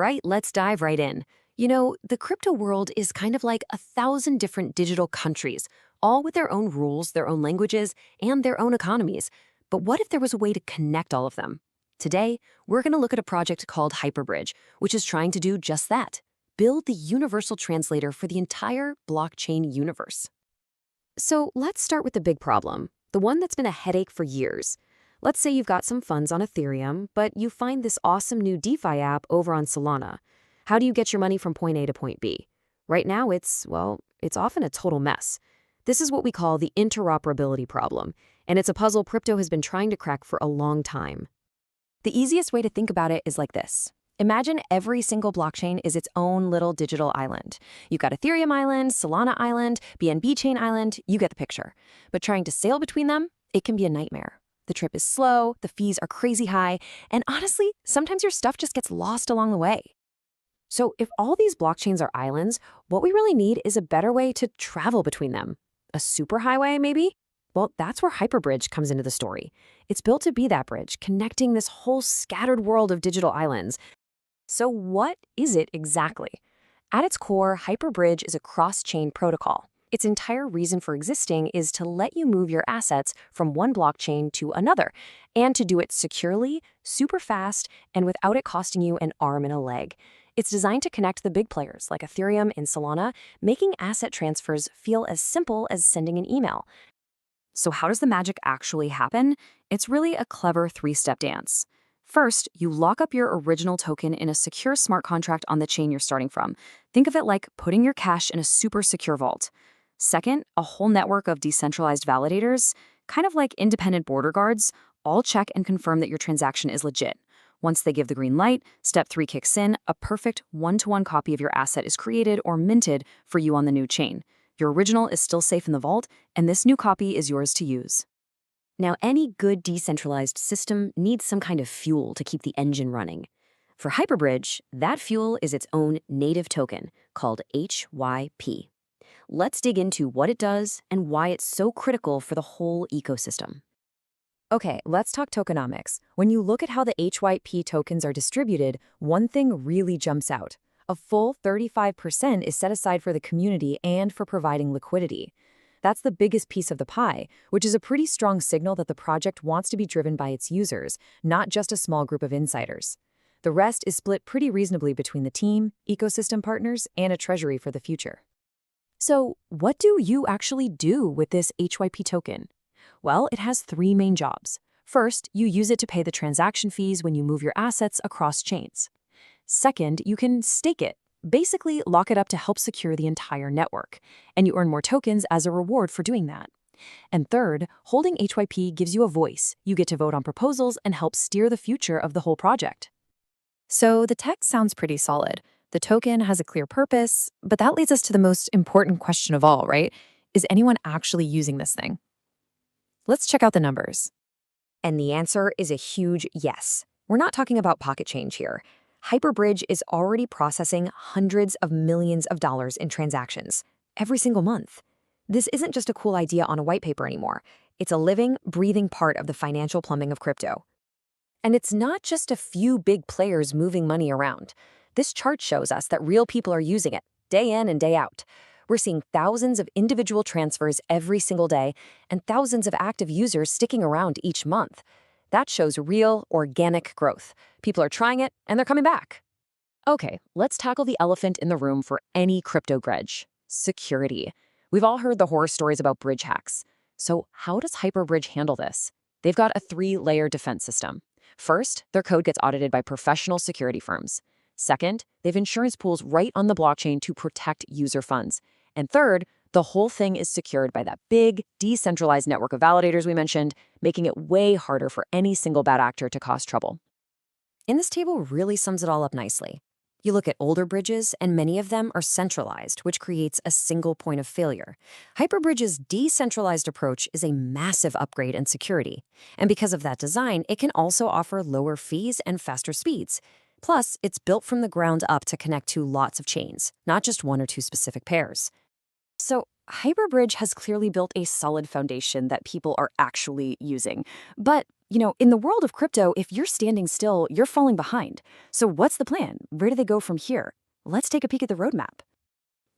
right, let's dive right in. You know, the crypto world is kind of like 1,000 different digital countries, all with their own rules, their own languages, and their own economies. But what if there was a way to connect all of them? Today, we're going to look at a project called Hyperbridge, which is trying to do just that. Build the universal translator for the entire blockchain universe. So let's start with the big problem, the one that's been a headache for years. Let's say you've got some funds on Ethereum, but you find this awesome new DeFi app over on Solana. How do you get your money from point A to point B? Right now, it's often a total mess. This is what we call the interoperability problem, and it's a puzzle crypto has been trying to crack for a long time. The easiest way to think about it is like this. Imagine every single blockchain is its own little digital island. You've got Ethereum Island, Solana Island, BNB Chain Island, you get the picture. But trying to sail between them, it can be a nightmare. The trip is slow, the fees are crazy high, and honestly, sometimes your stuff just gets lost along the way. So if all these blockchains are islands, what we really need is a better way to travel between them. A superhighway, maybe? Well, that's where Hyperbridge comes into the story. It's built to be that bridge, connecting this whole scattered world of digital islands. So what is it exactly? At its core, Hyperbridge is a cross-chain protocol. Its entire reason for existing is to let you move your assets from one blockchain to another, and to do it securely, super fast, and without it costing you an arm and a leg. It's designed to connect the big players like Ethereum and Solana, making asset transfers feel as simple as sending an email. So how does the magic actually happen? It's really a clever three-step dance. First, you lock up your original token in a secure smart contract on the chain you're starting from. Think of it like putting your cash in a super secure vault. Second, a whole network of decentralized validators, kind of like independent border guards, all check and confirm that your transaction is legit. Once they give the green light, step 3 kicks in, a perfect one-to-one copy of your asset is created or minted for you on the new chain. Your original is still safe in the vault, and this new copy is yours to use. Now, any good decentralized system needs some kind of fuel to keep the engine running. For Hyperbridge, that fuel is its own native token, called HYP. Let's dig into what it does and why it's so critical for the whole ecosystem. Okay, let's talk tokenomics. When you look at how the HYP tokens are distributed, one thing really jumps out. A full 35% is set aside for the community and for providing liquidity. That's the biggest piece of the pie, which is a pretty strong signal that the project wants to be driven by its users, not just a small group of insiders. The rest is split pretty reasonably between the team, ecosystem partners, and a treasury for the future. So, what do you actually do with this HYP token? Well, it has 3 main jobs. First, you use it to pay the transaction fees when you move your assets across chains. Second, you can stake it, basically lock it up to help secure the entire network, and you earn more tokens as a reward for doing that. And third, holding HYP gives you a voice. You get to vote on proposals and help steer the future of the whole project. So the tech sounds pretty solid. The token has a clear purpose, but that leads us to the most important question of all, right? Is anyone actually using this thing? Let's check out the numbers. And the answer is a huge yes. We're not talking about pocket change here. Hyperbridge is already processing hundreds of millions of dollars in transactions every single month. This isn't just a cool idea on a white paper anymore. It's a living, breathing part of the financial plumbing of crypto. And it's not just a few big players moving money around. This chart shows us that real people are using it, day in and day out. We're seeing thousands of individual transfers every single day and thousands of active users sticking around each month. That shows real, organic growth. People are trying it, and they're coming back. Okay, let's tackle the elephant in the room for any crypto grudge: security. We've all heard the horror stories about bridge hacks. So how does Hyperbridge handle this? They've got a 3-layer defense system. First, their code gets audited by professional security firms. Second, they have insurance pools right on the blockchain to protect user funds. And third, the whole thing is secured by that big, decentralized network of validators we mentioned, making it way harder for any single bad actor to cause trouble. And this table really sums it all up nicely. You look at older bridges, and many of them are centralized, which creates a single point of failure. Hyperbridge's decentralized approach is a massive upgrade in security. And because of that design, it can also offer lower fees and faster speeds. Plus, it's built from the ground up to connect to lots of chains, not just 1 or 2 specific pairs. So Hyperbridge has clearly built a solid foundation that people are actually using. But In the world of crypto, if you're standing still, you're falling behind. So what's the plan? Where do they go from here? Let's take a peek at the roadmap.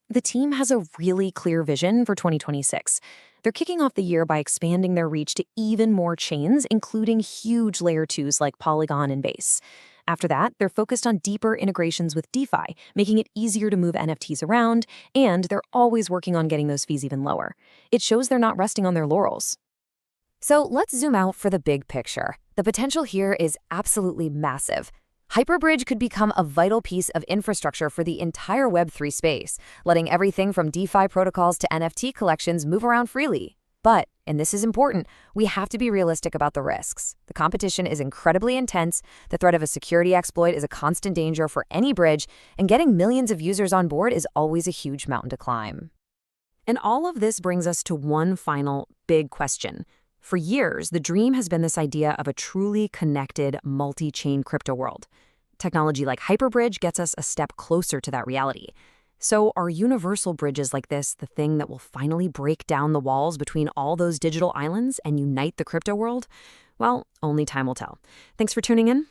The team has a really clear vision for 2026. They're kicking off the year by expanding their reach to even more chains, including huge layer 2s like Polygon and Base. After that, they're focused on deeper integrations with DeFi, making it easier to move NFTs around, and they're always working on getting those fees even lower. It shows they're not resting on their laurels. So let's zoom out for the big picture. The potential here is absolutely massive. Hyperbridge could become a vital piece of infrastructure for the entire Web3 space, letting everything from DeFi protocols to NFT collections move around freely. But, and this is important, we have to be realistic about the risks. The competition is incredibly intense, the threat of a security exploit is a constant danger for any bridge, and getting millions of users on board is always a huge mountain to climb. And all of this brings us to one final big question. For years, the dream has been this idea of a truly connected, multi-chain crypto world. Technology like Hyperbridge gets us a step closer to that reality. So are universal bridges like this the thing that will finally break down the walls between all those digital islands and unite the crypto world? Well, only time will tell. Thanks for tuning in.